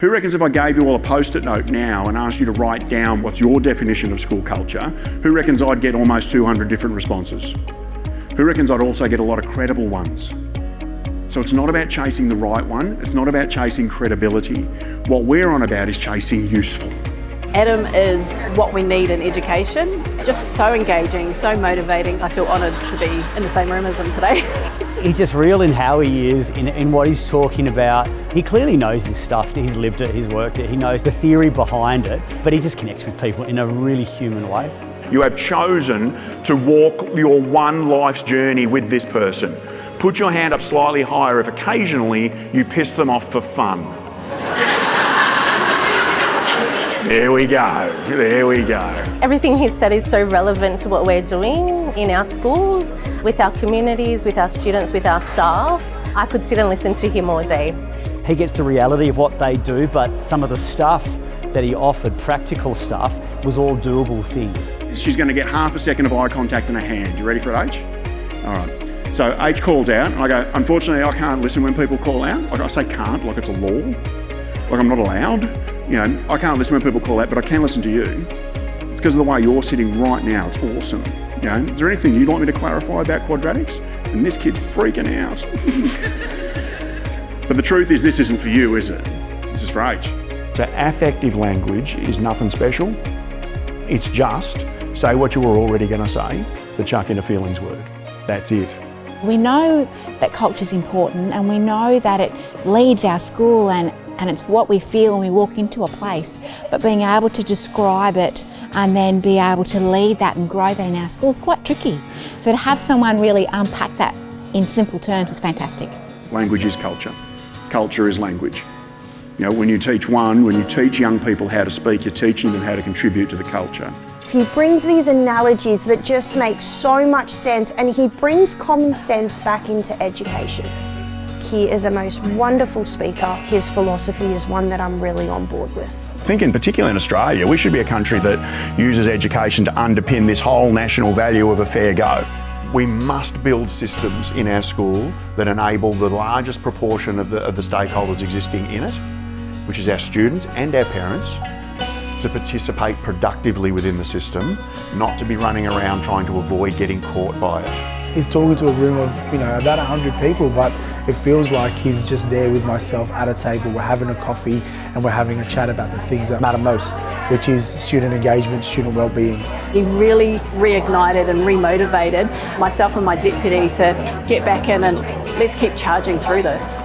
Who reckons if I gave you all a post-it note now and asked you to write down what's your definition of school culture, who reckons I'd get almost 200 different responses? Who reckons I'd also get a lot of credible ones? So it's not about chasing the right one, it's not about chasing credibility. What we're on about is chasing useful. Adam is what we need in education. Just so engaging, so motivating. I feel honoured to be in the same room as him today. He's just real in how he is, in what he's talking about. He clearly knows his stuff, he's lived it, he's worked it, he knows the theory behind it, but he just connects with people in a really human way. You have chosen to walk your one life's journey with this person. Put your hand up slightly higher if occasionally you piss them off for fun. There we go, there we go. Everything he said is so relevant to what we're doing in our schools, with our communities, with our students, with our staff. I could sit and listen to him all day. He gets the reality of what they do, but some of the stuff that he offered, practical stuff, was all doable things. She's going to get half a second of eye contact in her hand. You ready for it, H? All right. So H calls out, and I go, unfortunately, I can't listen when people call out. Like I say can't, like it's a law. Like I'm not allowed. You know, I can't listen when people call out, but I can listen to you. It's because of the way you're sitting right now. It's awesome. You know, is there anything you'd like me to clarify about quadratics? And this kid's freaking out. But the truth is, this isn't for you, is it? This is for H. So affective language is nothing special. It's just say what you were already going to say, but chuck in a feelings word. That's it. We know that culture's important, and we know that it leads our school and it's what we feel when we walk into a place, but being able to describe it and then be able to lead that and grow that in our school is quite tricky. So to have someone really unpack that in simple terms is fantastic. Language is culture. Culture is language. You know, when you teach young people how to speak, you're teaching them how to contribute to the culture. He brings these analogies that just make so much sense, and he brings common sense back into education. He is a most wonderful speaker. His philosophy is one that I'm really on board with. I think in particular in Australia, we should be a country that uses education to underpin this whole national value of a fair go. We must build systems in our school that enable the largest proportion of the stakeholders existing in it, which is our students and our parents, to participate productively within the system, not to be running around trying to avoid getting caught by it. He's talking to a room of, about 100 people, but it feels like he's just there with myself at a table. We're having a coffee and we're having a chat about the things that matter most, which is student engagement, student well-being. He really reignited and remotivated myself and my deputy to get back in and let's keep charging through this.